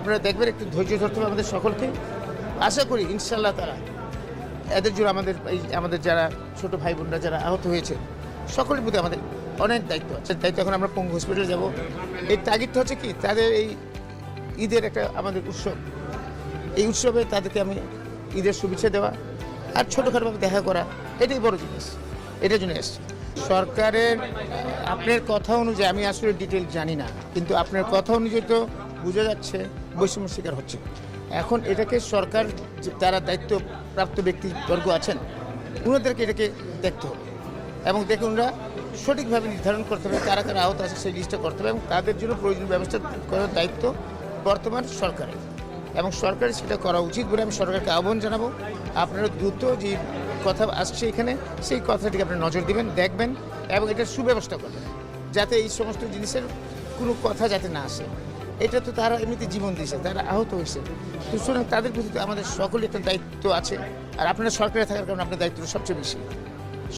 আপনারা দেখবেন, একটু ধৈর্য ধরতে হবে আমাদের সকলকে। আশা করি ইনশাআল্লাহ তারা এদের জন্য আমাদের যারা ছোট ভাই বোনরা যারা আহত হয়েছে সকলের প্রতি আমাদের অনেক দায়িত্ব আছে। দায়িত্ব এখন আমরা পঙ্গু হসপিটালে যাব। এই তাগিদটা হচ্ছে কি, তাদের এই ঈদের একটা আমাদের উৎসব, এই উৎসবে তাদেরকে আমি ঈদের শুভেচ্ছা দেওয়া আর ছোটোখাটোভাবে দেখা করা, এটাই বড় জিনিস। এটার জন্য এসছি। সরকারের আপনার কথা অনুযায়ী আমি আসলে ডিটেল জানি না, কিন্তু আপনার কথা অনুযায়ী তো বোঝা যাচ্ছে বৈষম্য শিকার হচ্ছে। এখন এটাকে সরকার যারা দায়িত্বপ্রাপ্ত ব্যক্তিবর্গ আছেন ওনাদেরকে এটাকে দেখতে হবে এবং দেখে ওনারা সঠিকভাবে নির্ধারণ করতে হবে কারা কারা আহত আছে সেই লিস্টটা করতে হবে এবং তাদের জন্য প্রয়োজনীয় ব্যবস্থা করার দায়িত্ব বর্তমান সরকারের এবং সরকারের সেটা করা উচিত বলে আমি সরকারকে আহ্বান জানাবো। আপনারা দ্রুত যে কথা আসছে এখানে সেই কথাটিকে আপনারা নজর দিবেন, দেখবেন এবং এটার সুব্যবস্থা করবেন যাতে এই সমস্ত জিনিসের কোনো কথা যাতে না আসে। এটা তো তারা এমনিতে জীবন দিয়েছে, তারা আহত হয়েছে, তো সুতরাং তাদের প্রতি আমাদের সকলের একটা দায়িত্ব আছে। আর আপনারা সরকারে থাকার কারণে আপনার দায়িত্ব সবচেয়ে বেশি।